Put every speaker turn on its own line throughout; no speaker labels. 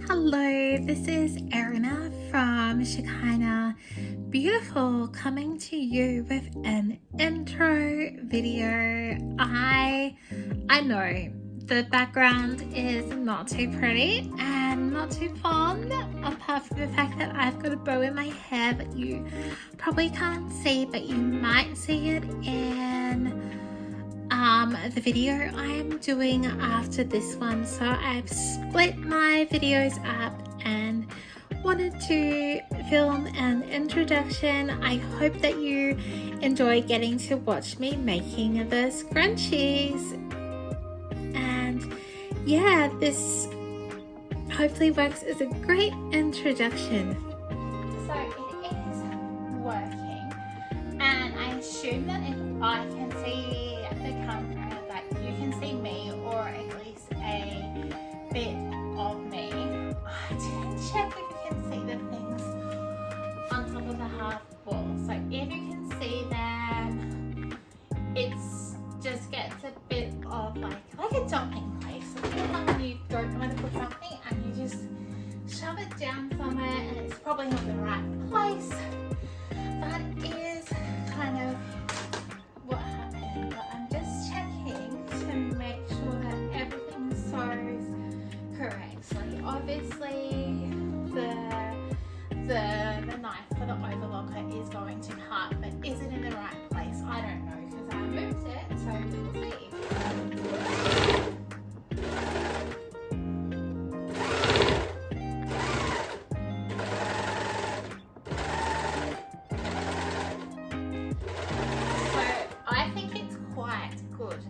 Hello, this is Erina from Shekinah Beautiful coming to you with an intro video. I know the background is not too pretty and not too fun, apart from the fact that I've got a bow in my hair that you probably can't see, but you might see it in the video I'm doing after this one. So I've split my videos up and wanted to film an introduction. I hope that you enjoy getting to watch me making the scrunchies, and yeah, this hopefully works as a great introduction. So it is working, and I assume that if I can see the camera, that you can see me, or at least a bit of me. I didn't check if you can see the things on top of the half wall. So if you can see them, it's just gets a bit of like a dumping place. So you know when you don't know where to put something and you just shove it down somewhere and it's probably not the right place. That is kind of what happened, but I'm just checking to make sure that everything sews correctly. Obviously the knife for the overlocker is going to cut, but is it in the right place? I don't know, because I moved it, so we will see.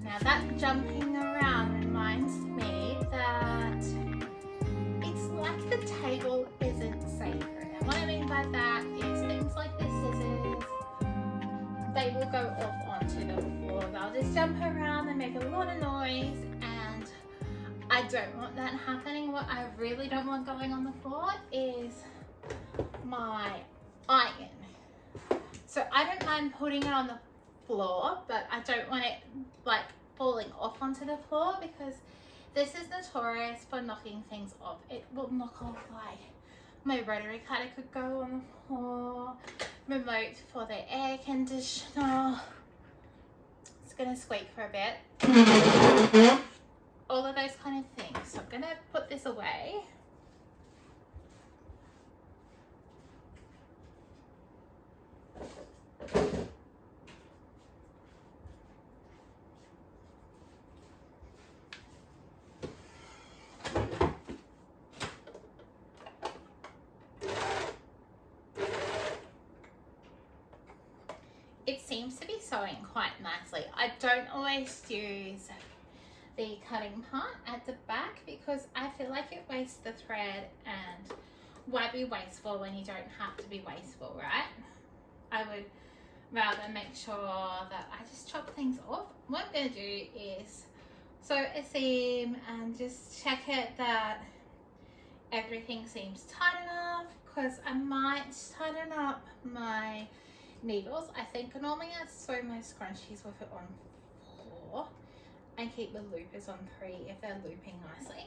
Now that jumping around reminds me that it's like the table isn't sacred. And what I mean by that is things like the scissors, they will go off onto the floor. They'll just jump around and make a lot of noise, and I don't want that happening. What I really don't want going on the floor is my iron. So I don't mind putting it on the floor, but I don't want it like falling off onto the floor, because this is notorious for knocking things off. It will knock off, like my rotary cutter could go on the floor, remote for the air conditioner, it's gonna squeak for a bit, all of those kind of things. So I'm gonna put this away. It seems to be sewing quite nicely. I don't always use the cutting part at the back because I feel like it wastes the thread, and why be wasteful when you don't have to be wasteful, right? I would rather make sure that I just chop things off. What I'm going to do is sew a seam and just check it that everything seems tight enough, because I might tighten up my needles. I think normally I sew my scrunchies with it on 4 and keep the loopers on 3 if they're looping nicely.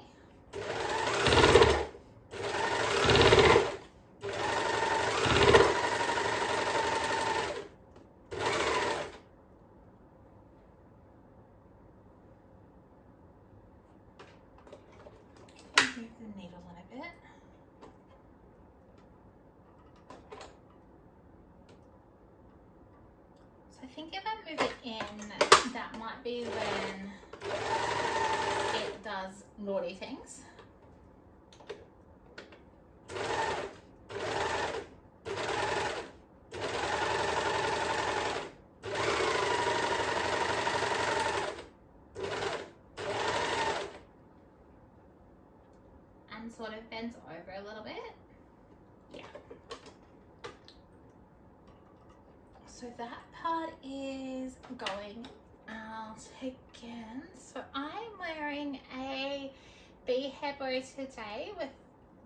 Move the needle in a bit. I think if I move it in, that might be when it does naughty things. And sort of bends over a little bit. Yeah. So that part is going out again. So I'm wearing a bee hair bow today with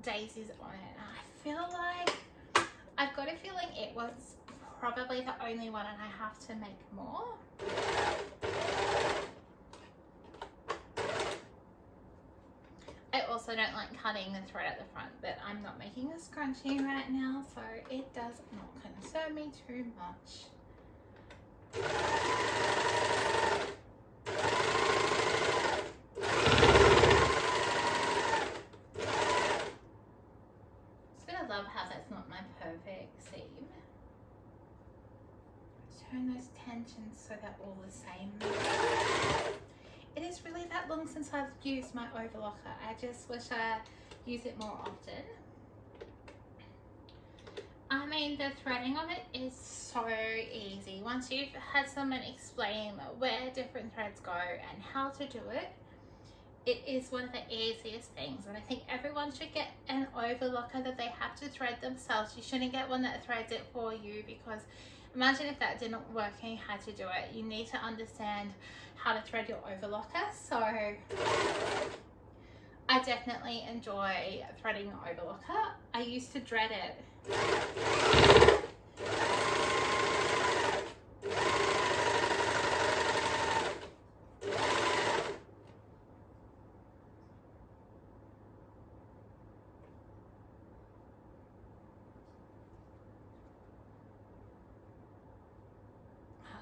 daisies on it. I feel like I've got a feeling it was probably the only one and I have to make more. I also also don't like cutting the thread at the front, but I'm not making a scrunchie right now, so it does not concern me too much. Just gonna love how that's not my perfect seam. Turn those tensions so they're all the same. It is really that long since I've used my overlocker. I just wish I used it more often. I mean, the threading of it is so easy. Once you've had someone explain where different threads go and how to do it, it is one of the easiest things. And I think everyone should get an overlocker that they have to thread themselves. You shouldn't get one that threads it for you, because imagine if that didn't work and you had to do it. You need to understand how to thread your overlocker. So I definitely enjoy threading the overlocker. I used to dread it.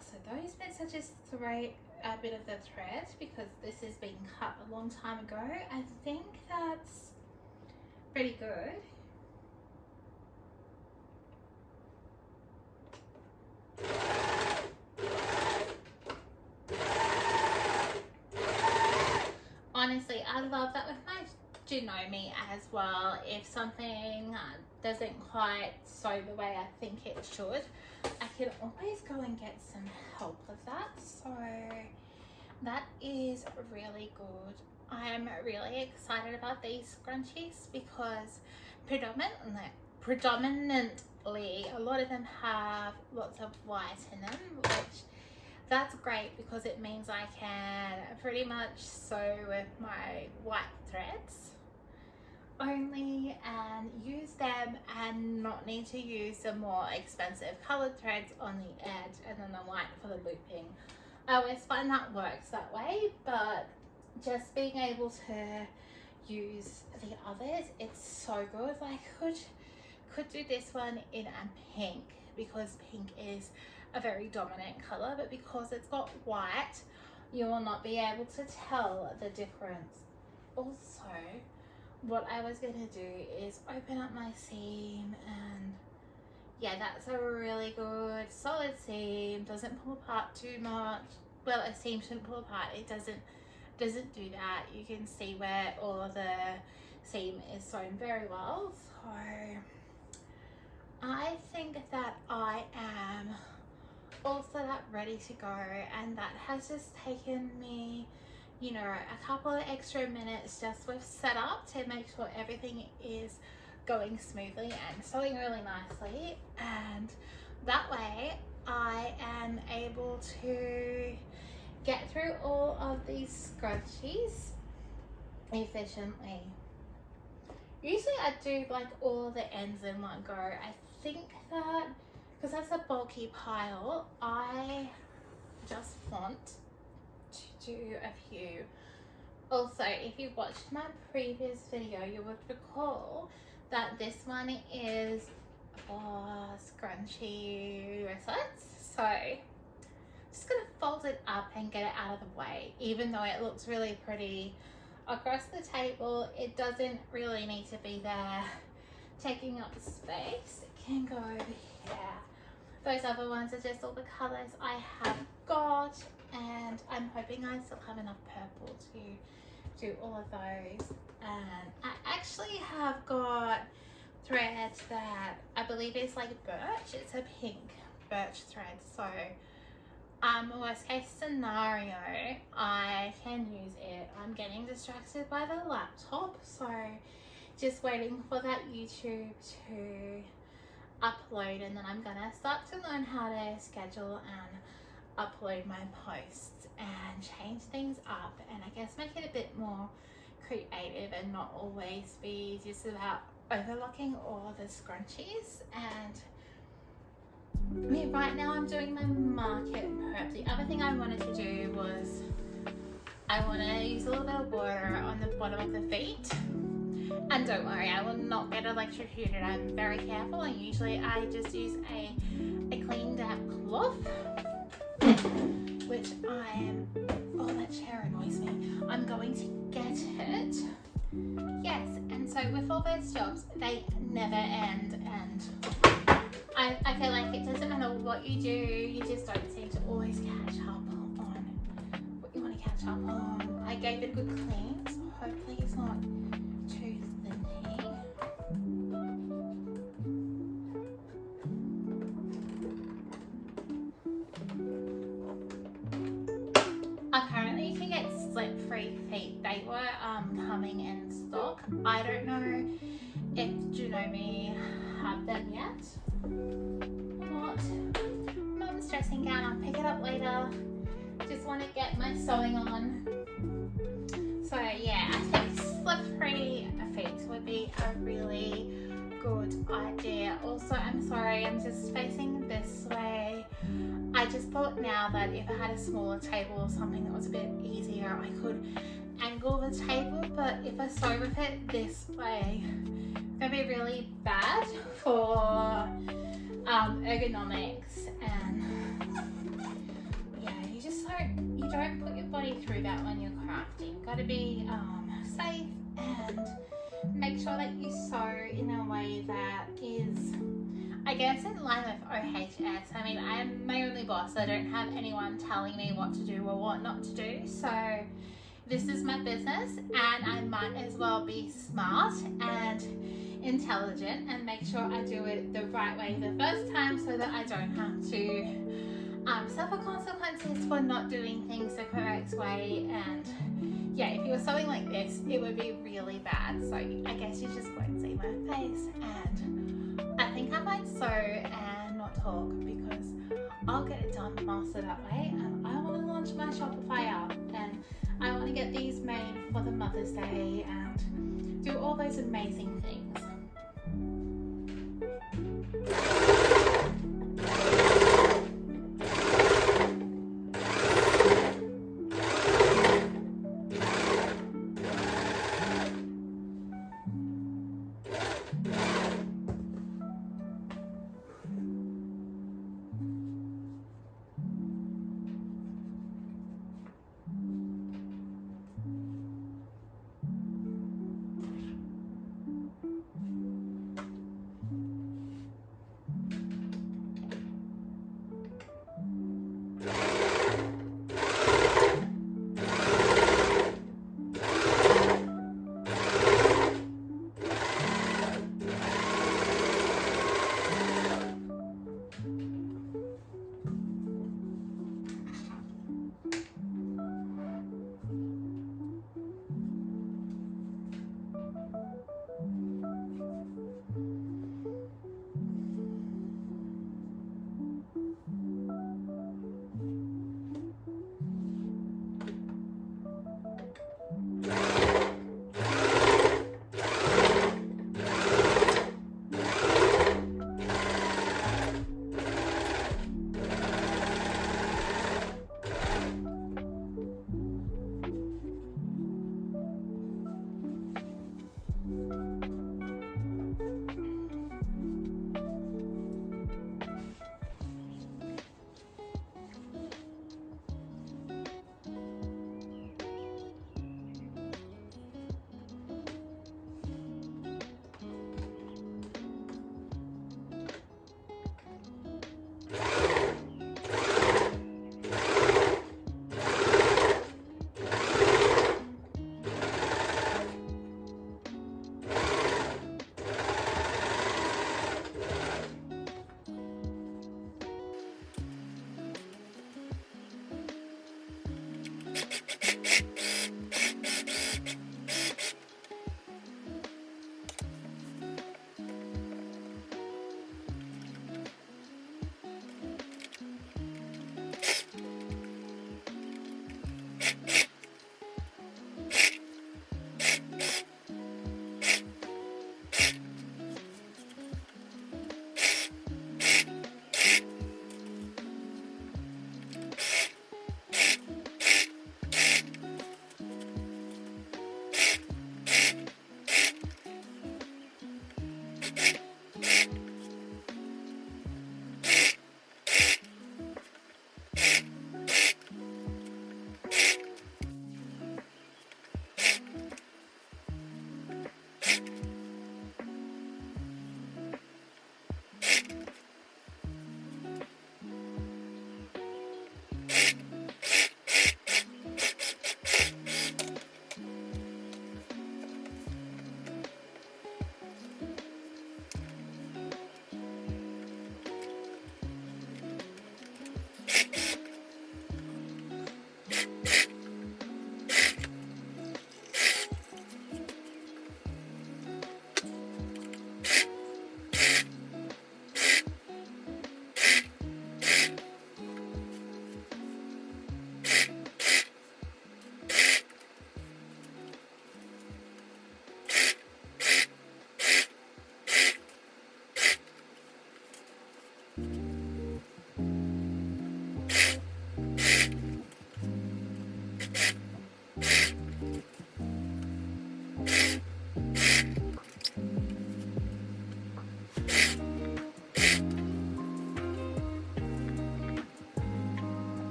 So those bits are just straight a bit of the thread, because this has been cut a long time ago. I think that's pretty good. Honestly, I love that with my Janome as well. If something doesn't quite sew the way I think it should, I can always go and get some help with that. So that is really good. I'm really excited about these scrunchies because predominantly a lot of them have lots of white in them, which that's great because it means I can pretty much sew with my white threads only and use them and not need to use the more expensive colored threads on the edge and then the white for the looping. I always find that works that way, but just being able to use the others, it's so good. I could do this one in a pink because pink is a very dominant color, but because it's got white, you will not be able to tell the difference. Also, what I was going to do is open up my seam, and yeah, that's a really good solid seam. Doesn't pull apart too much. Well, a seam shouldn't pull apart. It doesn't do that. You can see where all of the seam is sewn very well. So I think that I am also that ready to go, and that has just taken me, you know, a couple of extra minutes just with setup to make sure everything is going smoothly and sewing really nicely, and that way I am able to get through all of these scrunchies efficiently. Usually I do like all the ends in one go. I think that because that's a bulky pile, I just want to do a few. Also, if you watched my previous video, you would recall that this one is for scrunchie wristlets. So just gonna fold it up and get it out of the way. Even though it looks really pretty across the table, it doesn't really need to be there taking up space. It can go over here. Those other ones are just all the colors I have got, and I'm hoping I still have enough purple to do all of those. And I actually have got thread that I believe is like birch. It's a pink birch thread, so worst case scenario, I can use it. I'm getting distracted by the laptop, so just waiting for that YouTube to upload, and then I'm gonna start to learn how to schedule and upload my posts and change things up, and I guess make it a bit more creative and not always be just about overlocking all the scrunchies. And right now I'm doing my market prep. The other thing I wanted to do was I want to use a little bit of water on the bottom of the feet And don't worry, I will not get electrocuted. I'm very careful, and usually I just use a clean damp cloth, which oh, that chair annoys me. I'm going to get it. Yes, and so with all those jobs, they never end, and I feel like it doesn't matter what you do, you just don't seem to always catch up on what you want to catch up on. I gave it a good clean, so hopefully it's not too thinning. Apparently you can get slip-free feet. They were coming in stock. I don't know if Junomi have them yet or not. Mum's dressing gown, I'll pick it up later. Just want to get my sewing on. So yeah, I think slip-free feet would be a really good idea. Also, I'm sorry, I'm just facing this way. I just thought now that if I had a smaller table or something that was a bit easier, I could angle the table, but if I sew with it this way, it's gonna be really bad for ergonomics, and yeah, you don't put your body through that when you're crafting. You've got to be safe and make sure that you sew in a way that is, I guess, in line with OHS. I mean, I'm my only boss. I don't have anyone telling me what to do or what not to do. So this is my business, and I might as well be smart and intelligent and make sure I do it the right way the first time, so that I don't have to suffer consequences for not doing things the correct way. And yeah, if you were sewing like this, it would be really bad. So I guess you just won't see my face, and I think I might sew and not talk because I'll get it done faster that way. And I want to launch my Shopify app, and I want to get these made for the Mother's Day and do all those amazing things.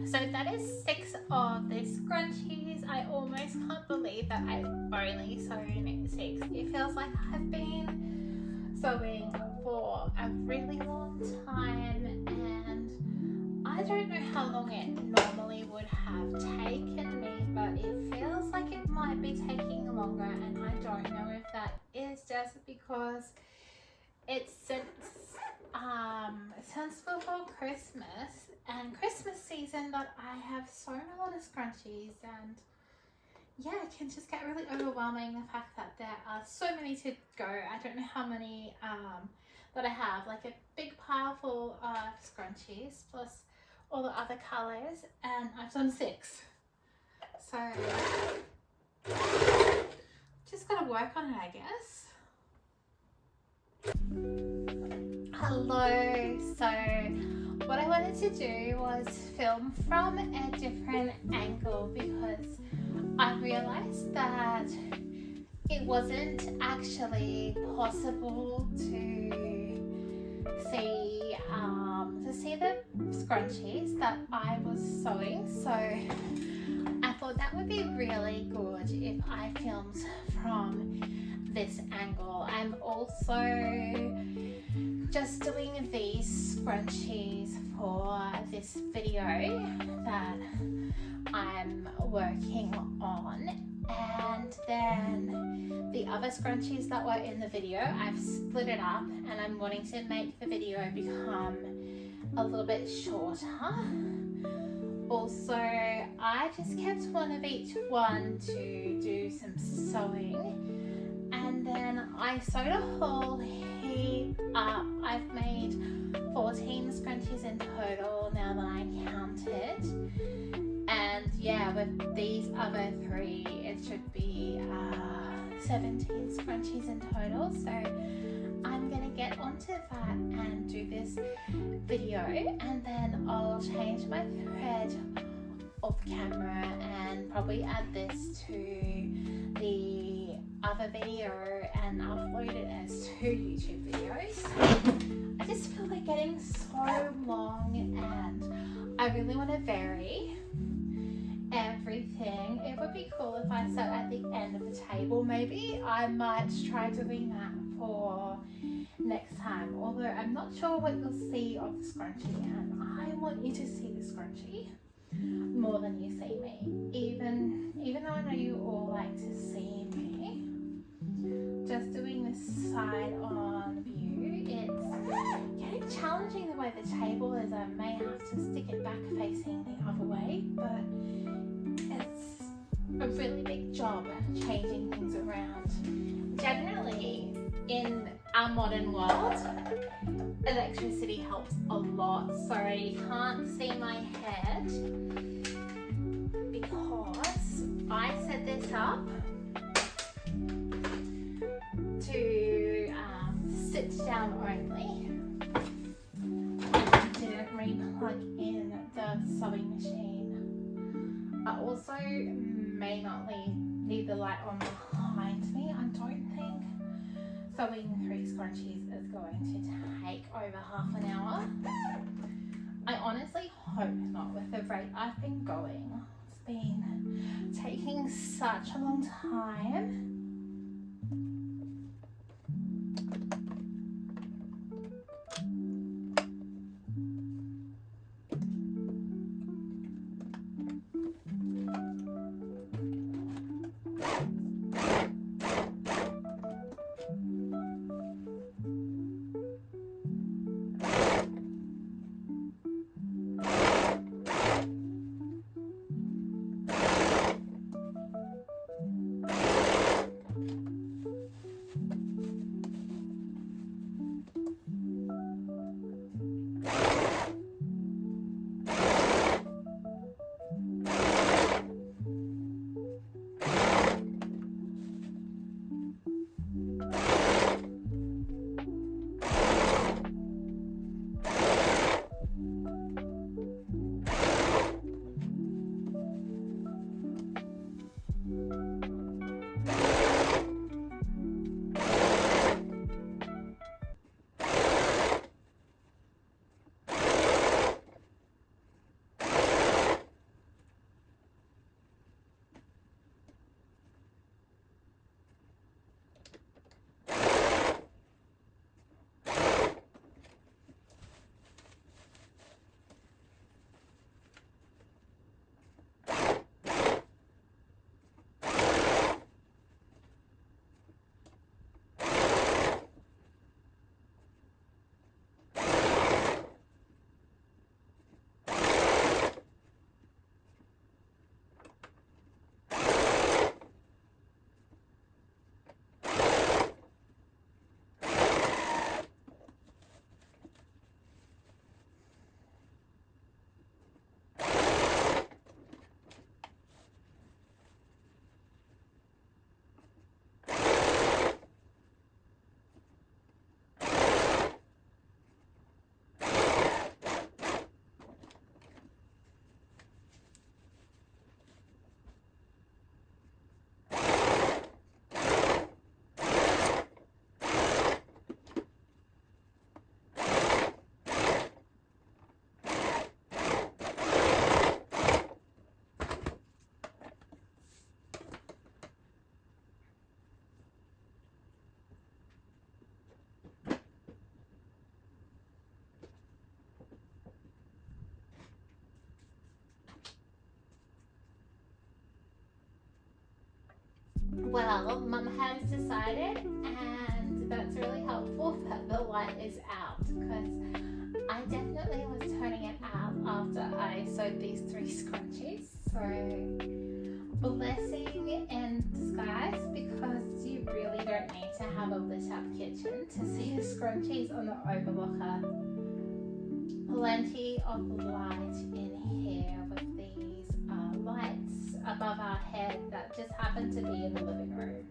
So that is 6 of the scrunchies. I almost can't believe that I've only sewn 6. It feels like I've been sewing for a really long time, and I don't know how long it normally would have taken me, but it feels like it might be taking longer, and I don't know if that is just because it's since before Christmas and Christmas season that I have sewn a lot of scrunchies, and yeah, it can just get really overwhelming, the fact that there are so many to go. I don't know how many that I have, like a big pile full of scrunchies plus all the other colors, and I've done 6. So just gotta work on it, I guess. Hello. So what I wanted to do was film from a different angle, because I realized that it wasn't actually possible to see the scrunchies that I was sewing. So I thought that would be really good if I filmed from this angle. I'm also just doing these scrunchies for this video that I'm working on, and then the other scrunchies that were in the video, I've split it up, and I'm wanting to make the video become a little bit shorter. Also, I just kept one of each one to do some sewing, and then I sewed a whole heap up. I've made 14 scrunchies in total now that I counted, and yeah, with these other 3 it should be 17 scrunchies in total. So I'm gonna get onto that and do this video, and then I'll change my thread off camera and probably add this to the other video and upload it as 2 YouTube videos. I just feel like getting so long, and I really want to vary everything. It would be cool if I sat at the end of the table. Maybe I might try doing that for next time, although I'm not sure what you'll see of the scrunchie, and I want you to see the scrunchie more than you see me, even though I know you all like to see me. Just doing this side on view, it's getting challenging the way the table is. I may have to stick it back facing the other way, but it's a really big job changing things around. Generally, in our modern world, electricity helps a lot. So you can't see my head because I set this up to sit down only. I didn't re-plug in the sewing machine. I also may not leave the light on behind me. I don't think sewing 3 scrunchies is going to take over half an hour. I hope not with the rate I've been going. It's been taking such a long time. Well, Mum has decided, and that's really helpful that the light is out, because I definitely was turning it out after I sewed these 3 scrunchies. So, blessing in disguise, because you really don't need to have a lit up kitchen to see the scrunchies on the Overlocker. Plenty of light in here with these lights above our head that just happen to be in the living room.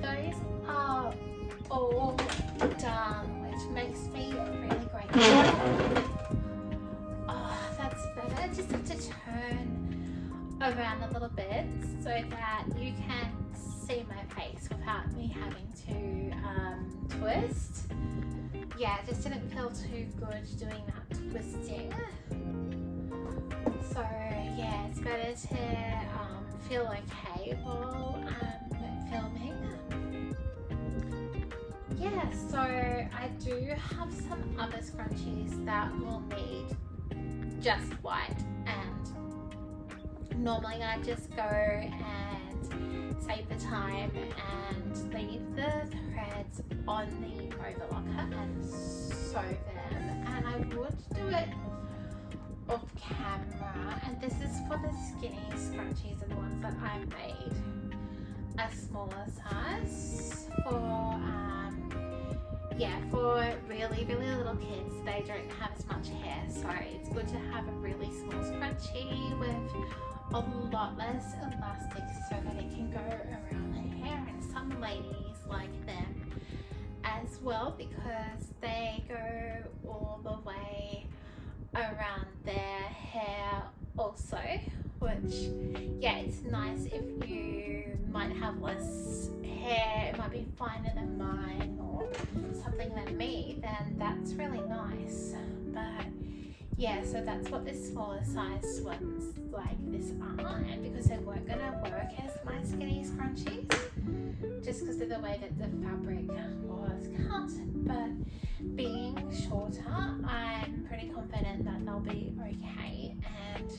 those are all done, which makes me really grateful. Oh, that's better. I just have to turn around a little bit so that you can see my face without me having to twist. Yeah, it just didn't feel too good doing that twisting. So yeah, it's better to feel okay while filming. Yeah, so I do have some other scrunchies that will need just white, and normally I just go and save the time and leave the threads on the overlocker and sew them, and I would do it off camera. And this is for the skinny scrunchies and the ones that I've made a smaller size for for really little kids. They don't have as much hair, so it's good to have a really small scrunchie with a lot less elastic so that it can go around the hair, and some ladies like them as well because they go all the way around their hair also, which yeah, it's nice if you might have less hair, it might be finer than mine or something than me, then that's really nice. But yeah, so that's what the smaller size ones like this are, and because they weren't gonna work as my skinny scrunchies, just because of the way that the fabric was cut, but being shorter, I'm pretty confident that they'll be okay. And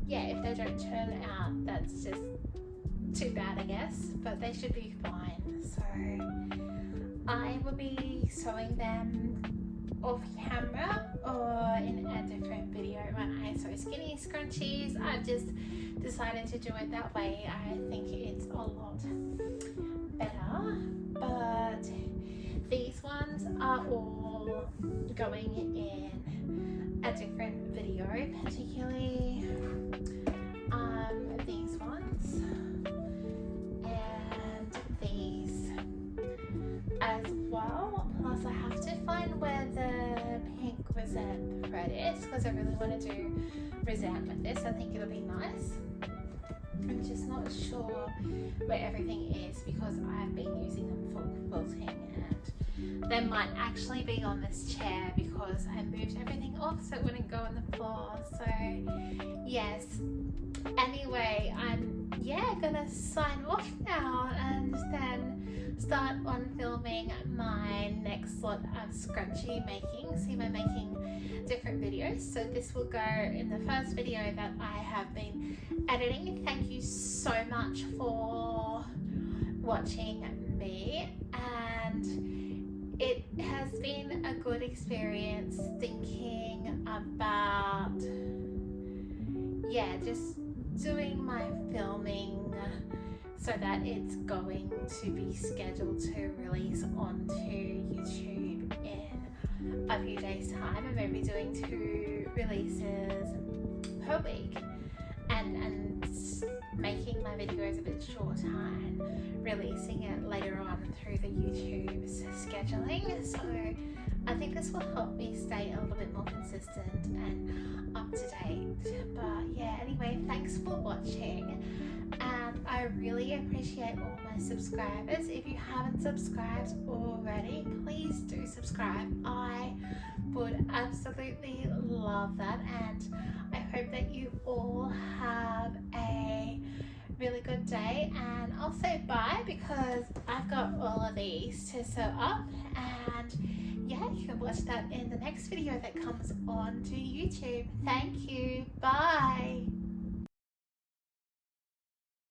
yeah, if they don't turn out, that's just too bad, I guess, but they should be fine. So I will be sewing them off camera or in a different video when I sew skinny scrunchies. I've just decided to do it that way. I think it's a lot better, but these ones are all going in a different video, particularly these ones and these as well. Plus I have to find where the pink roseanne thread is, because I really want to do roseanne with this. I think it'll be nice. I'm just not sure where everything is because I've been using them for quilting, and they might actually be on this chair because I moved everything off so it wouldn't go on the floor. So yes, anyway, I'm gonna sign off now and then start on filming my next lot of scrunchie making. See, we're making different videos, so this will go in the first video that I have been editing. Thank you so much for watching me, and it has been a good experience thinking about just doing my filming so that it's going to be scheduled to release onto YouTube in a few days time. I'm going to be doing 2 releases per week and making my videos a bit shorter and releasing it later on through the YouTube's scheduling. So I think this will help me stay a little bit more consistent and up to date. But yeah, anyway, thanks for watching, and I really appreciate all my subscribers. If you haven't subscribed already, please do subscribe. I would absolutely love that, and I hope that you all have a really good day. And I'll say bye because I've got all of these to sew up, and yeah, you can watch that in the next video that comes on to YouTube. Thank you. Bye.